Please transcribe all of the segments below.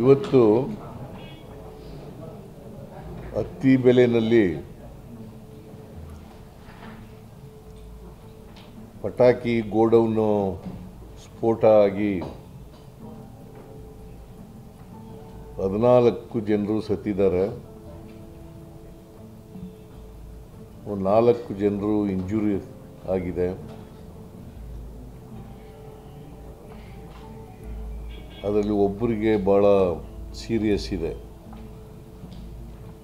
ಇವತ್ತು ಅತ್ತಿಬೆಲೆನಲ್ಲಿ ಪಟಾಕಿ ಗೋಡೌನ್ ಸ್ಫೋಟ ಆಗಿ 14 ಜನರು ಸತ್ತಿದ್ದಾರೆ. 4 ಜನರು ಇಂಜುರಿ ಆಗಿದೆ. ಅದರಲ್ಲಿ ಒಬ್ಬರಿಗೆ ಭಾಳ ಸೀರಿಯಸ್ ಇದೆ.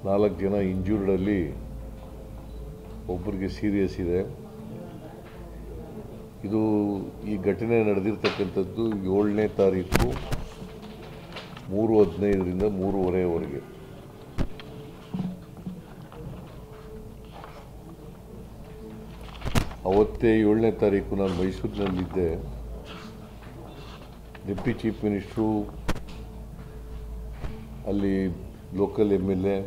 4 ಜನ ಇಂಜೂರ್ಡಲ್ಲಿ ಒಬ್ಬರಿಗೆ ಸೀರಿಯಸ್ ಇದೆ. ಇದು ಈ ಘಟನೆ ನಡೆದಿರ್ತಕ್ಕಂಥದ್ದು 7ನೇ ತಾರೀಕು 3:15ರಿಂದ 3:30ವರೆಗೆ. ಅವತ್ತೇ 7ನೇ ತಾರೀಕು ನಾನು ಮೈಸೂರಿನಲ್ಲಿದ್ದೆ. ಡೆಪ್ಟಿ ಚೀಫ್ ಮಿನಿಸ್ಟ್ರು, ಅಲ್ಲಿ ಲೋಕಲ್ MLA,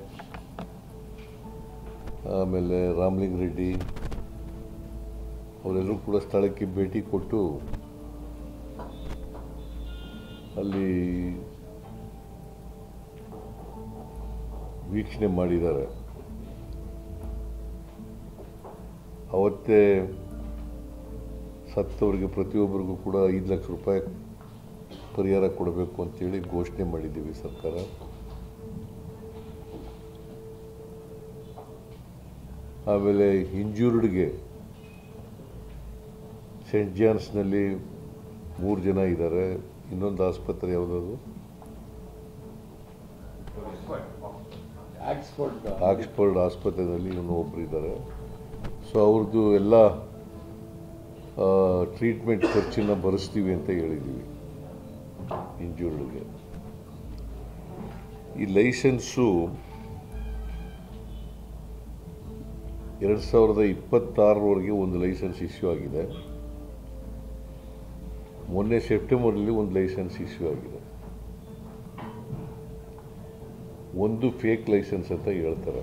ಆಮೇಲೆ ರಾಮಲಿಂಗ ರೆಡ್ಡಿ ಅವರೆಲ್ಲರೂ ಕೂಡ ಸ್ಥಳಕ್ಕೆ ಭೇಟಿ ಕೊಟ್ಟು ಅಲ್ಲಿ ವೀಕ್ಷಣೆ ಮಾಡಿದ್ದಾರೆ. ಅವತ್ತೇ ಸತ್ತವರಿಗೆ ಪ್ರತಿಯೊಬ್ಬರಿಗೂ ಕೂಡ 5 ಲಕ್ಷ ರೂಪಾಯಿ ಪರಿಹಾರ ಕೊಡಬೇಕು ಅಂತೇಳಿ ಘೋಷಣೆ ಮಾಡಿದ್ದೀವಿ ಸರ್ಕಾರ. ಆಮೇಲೆ ಇಂಜೂರ್ಡ್ಗೆ ಸೆಂಟ್ ಜಾನ್ಸ್ನಲ್ಲಿ 3 ಜನ ಇದ್ದಾರೆ. ಇನ್ನೊಂದು ಆಸ್ಪತ್ರೆ ಯಾವುದದು, ಆಕ್ಸ್ಫರ್ಡ್ ಆಸ್ಪತ್ರೆಯಲ್ಲಿ ಇನ್ನೂ ಒಬ್ಬರು ಇದ್ದಾರೆ. ಸೊ ಅವ್ರದ್ದು ಎಲ್ಲ ಟ್ರೀಟ್ಮೆಂಟ್ ಖರ್ಚನ್ನು ಭರಿಸ್ತೀವಿ ಅಂತ ಹೇಳಿದ್ದೀವಿ ಇಂಜೂರ್ಡ್ಗೆ. ಈ ಲೈಸೆನ್ಸು 2026ವರೆಗೆ ಒಂದು ಲೈಸೆನ್ಸ್ ಇಶ್ಯೂ ಆಗಿದೆ. ಮೊನ್ನೆ ಸೆಪ್ಟೆಂಬರಲ್ಲಿ ಒಂದು ಲೈಸೆನ್ಸ್ ಇಶ್ಯೂ ಆಗಿದೆ. ಒಂದು ಫೇಕ್ ಲೈಸೆನ್ಸ್ ಅಂತ ಹೇಳ್ತಾರೆ.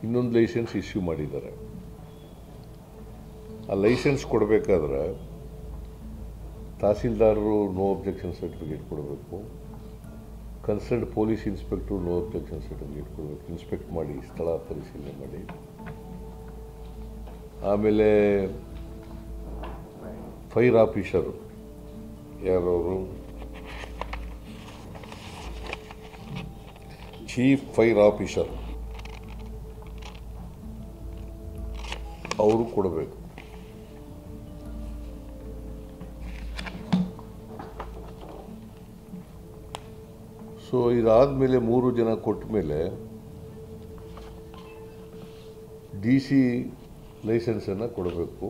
ಇನ್ನೊಂದು ಲೈಸೆನ್ಸ್ ಇಶ್ಯೂ ಮಾಡಿದ್ದಾರೆ. ಆ ಲೈಸೆನ್ಸ್ ಕೊಡಬೇಕಾದ್ರೆ ತಹಸೀಲ್ದಾರರು ನೋ ಅಬ್ಜೆಕ್ಷನ್ ಸರ್ಟಿಫಿಕೇಟ್ ಕೊಡಬೇಕು. Concerned police inspector no objection certificate ಕೊಡಬೇಕು, ಇನ್ಸ್ಪೆಕ್ಟ್ ಮಾಡಿ, ಸ್ಥಳ ಪರಿಶೀಲನೆ ಮಾಡಿ. ಆಮೇಲೆ ಫೈರ್ ಆಫೀಸರು ಯಾರವರು, ಚೀಫ್ ಫೈರ್ ಆಫೀಸರ್ ಅವರು ಕೊಡಬೇಕು. ಸೊ ಇದಾದಮೇಲೆ 3 ಜನ ಕೊಟ್ಟ ಮೇಲೆ DC ಲೈಸೆನ್ಸನ್ನು ಕೊಡಬೇಕು.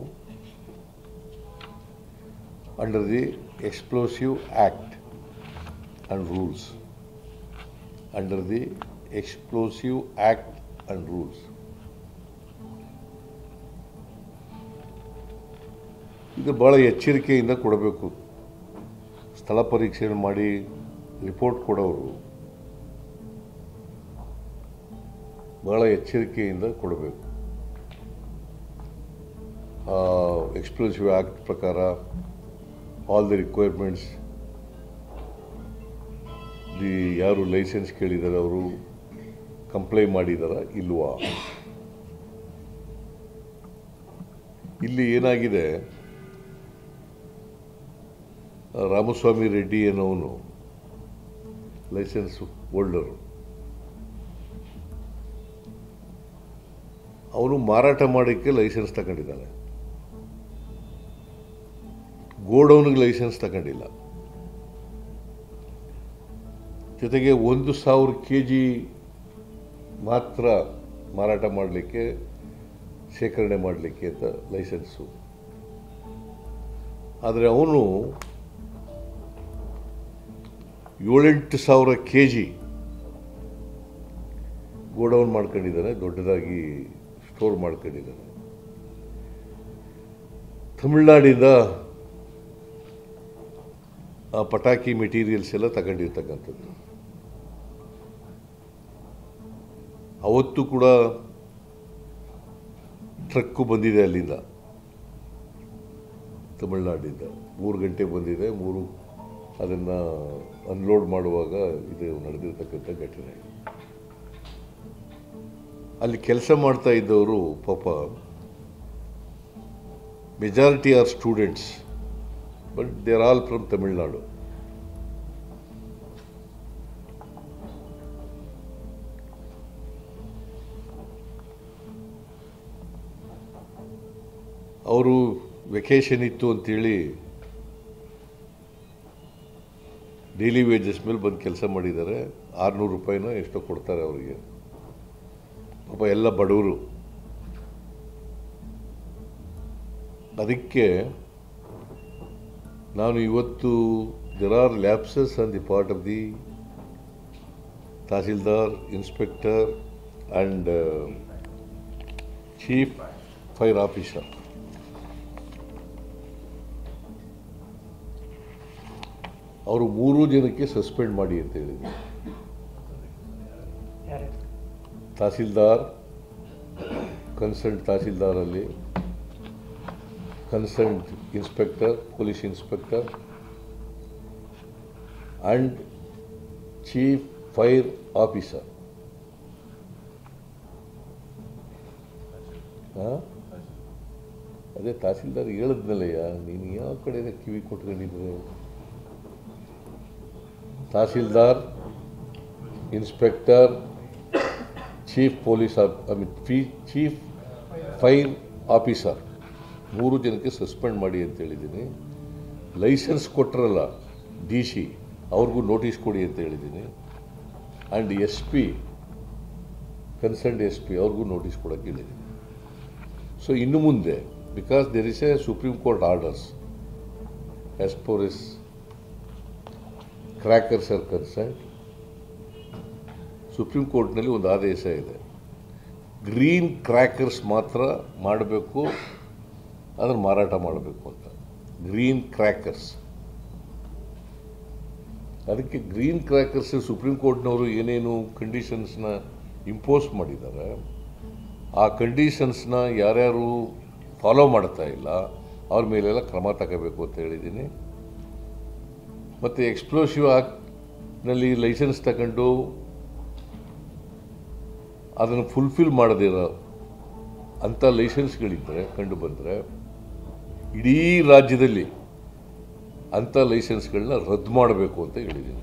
Under the explosive act and rules. Under the explosive act and rules. ಇದು ಭಾಳ ಎಚ್ಚರಿಕೆಯಿಂದ ಕೊಡಬೇಕು. ಸ್ಥಳ ಪರೀಕ್ಷೆ ಮಾಡಿ ರಿಪೋರ್ಟ್ ಕೊಡೋರು ಭಾಳ ಎಚ್ಚರಿಕೆಯಿಂದ ಕೊಡಬೇಕು. ಎಕ್ಸ್ಪ್ಲೋಸಿವ್ ಆ್ಯಕ್ಟ್ ಪ್ರಕಾರ ಆಲ್ ದಿ ರಿಕ್ವೈರ್ಮೆಂಟ್ಸ್, ಯಾರು ಲೈಸೆನ್ಸ್ ಕೇಳಿದ್ದಾರೆ ಅವರು ಕಂಪ್ಲೈ ಮಾಡಿದಾರ ಇಲ್ವಾ. ಇಲ್ಲಿ ಏನಾಗಿದೆ, ರಾಮಸ್ವಾಮಿ ರೆಡ್ಡಿ ಅನ್ನೋನು ಲೈಸೆನ್ಸ್ ಹೋಲ್ಡರು, ಅವನು ಮಾರಾಟ ಮಾಡೋಕ್ಕೆ ಲೈಸೆನ್ಸ್ ತಗೊಂಡಿದ್ದಾನೆ. ಗೋಡೌನ್ಗೆ ಲೈಸೆನ್ಸ್ ತಗೊಂಡಿಲ್ಲ. ಜೊತೆಗೆ 1,000 kg ಮಾತ್ರ ಮಾರಾಟ ಮಾಡಲಿಕ್ಕೆ, ಶೇಖರಣೆ ಮಾಡಲಿಕ್ಕೆ ಅಂತ ಲೈಸೆನ್ಸು. ಆದರೆ ಅವನು 7,000-8,000 kg ಗೋಡೌನ್ ಮಾಡ್ಕೊಂಡಿದ್ದಾನೆ, ದೊಡ್ಡದಾಗಿ ಸ್ಟೋರ್ ಮಾಡ್ಕೊಂಡಿದ್ದಾನೆ. ತಮಿಳ್ನಾಡಿಂದ ಆ ಪಟಾಕಿ ಮೆಟೀರಿಯಲ್ಸ್ ಎಲ್ಲ ತಗೊಂಡಿರ್ತಕ್ಕಂಥದ್ದು. ಅವತ್ತು ಕೂಡ ಟ್ರಕ್ಕು ಬಂದಿದೆ ಅಲ್ಲಿಂದ. ತಮಿಳ್ನಾಡಿಂದ 3 ಗಂಟೆಗೆ ಬಂದಿದೆ. ಅದನ್ನು ಅನ್ಲೋಡ್ ಮಾಡುವಾಗ ಇದು ನಡೆದಿರ್ತಕ್ಕಂಥ ಘಟನೆ. ಅಲ್ಲಿ ಕೆಲಸ ಮಾಡ್ತಾ ಇದ್ದವರು ಪಾಪ majority R students, but they are all from Tamil Nadu. ಅವರು ವೆಕೇಷನ್ ಇತ್ತು ಅಂತೇಳಿ ಡೈಲಿ ವೇಜಸ್ ಮೇಲೆ ಬಂದು ಕೆಲಸ ಮಾಡಿದ್ದಾರೆ. 600 ರೂಪಾಯಿನೋ ಎಷ್ಟೋ ಕೊಡ್ತಾರೆ ಅವರಿಗೆ. ಪಾಪ ಎಲ್ಲ ಬಡವರು. ಅದಕ್ಕೆ ನಾನು ಇವತ್ತು there are lapses on the part of the Tahsildar, Inspector and Chief Fire Officer. ಅವರು 3 ಜನಕ್ಕೆ ಸಸ್ಪೆಂಡ್ ಮಾಡಿ ಅಂತ ಹೇಳಿದ್ರು. ತಹಸೀಲ್ದಾರ್, ಕನ್ಸರ್ನ್ ತಹಸೀಲ್ದಾರಲ್ಲಿ concern inspector, police inspector and chief fire officer. ಅದೇ ತಹಸೀಲ್ದಾರ್ ಹೇಳಿದ್ನಲ್ಲಯ್ಯ, ನೀನು ಯಾವ ಕಡೆ ಕಿವಿ ಕೊಟ್ಕೊಂಡಿದ್ರೆ. Tahsildar, inspector, chief fire officer 3 ಜನಕ್ಕೆ ಸಸ್ಪೆಂಡ್ ಮಾಡಿ ಅಂತ ಹೇಳಿದ್ದೀನಿ. ಲೈಸೆನ್ಸ್ ಕೊಟ್ಟರಲ್ಲ DC, ಅವ್ರಿಗೂ ನೋಟಿಸ್ ಕೊಡಿ ಅಂತ ಹೇಳಿದ್ದೀನಿ. ಆ್ಯಂಡ್ SP, ಕನ್ಸರ್ನ್ಡ್ SP ಅವ್ರಿಗೂ ನೋಟಿಸ್ ಕೊಡೋಕ್ಕೆ ಹೇಳಿದ್ದೀನಿ. ಸೊ ಇನ್ನು ಮುಂದೆ, because there is a Supreme Court orders as per is crackers are concern. Supreme ಕೋರ್ಟ್ನಲ್ಲಿ ಒಂದು ಆದೇಶ ಇದೆ, ಗ್ರೀನ್ ಕ್ರ್ಯಾಕರ್ಸ್ ಮಾತ್ರ ಮಾಡಬೇಕು, ಅದನ್ನು ಮಾರಾಟ ಮಾಡಬೇಕು ಅಂತ. Green crackers. ಅದಕ್ಕೆ ಗ್ರೀನ್ ಕ್ರ್ಯಾಕರ್ಸ್ ಸುಪ್ರೀಂ ಕೋರ್ಟ್ನವರು ಏನೇನು ಕಂಡೀಷನ್ಸ್ನ ಇಂಪೋಸ್ ಮಾಡಿದ್ದಾರೆ, ಆ ಕಂಡೀಷನ್ಸ್ನ ಯಾರ್ಯಾರು ಫಾಲೋ ಮಾಡ್ತಾ ಇಲ್ಲ ಅವ್ರ ಮೇಲೆಲ್ಲ ಕ್ರಮ ತಗೋಬೇಕು ಅಂತ ಹೇಳಿದ್ದೀನಿ. ಮತ್ತು ಎಕ್ಸ್ಪ್ಲೋಸಿವ್ ಆ್ಯಕ್ಟ್ನಲ್ಲಿ ಲೈಸೆನ್ಸ್ ತಗೊಂಡು ಅದನ್ನು ಫುಲ್ಫಿಲ್ ಮಾಡದಿರೋ ಅಂಥ ಲೈಸೆನ್ಸ್ಗಳಿದ್ದರೆ ಕಂಡು ಬಂದರೆ ಇಡೀ ರಾಜ್ಯದಲ್ಲಿ ಅಂಥ ಲೈಸೆನ್ಸ್ಗಳನ್ನ ರದ್ದು ಮಾಡಬೇಕು ಅಂತ ಹೇಳಿದ್ದೀನಿ.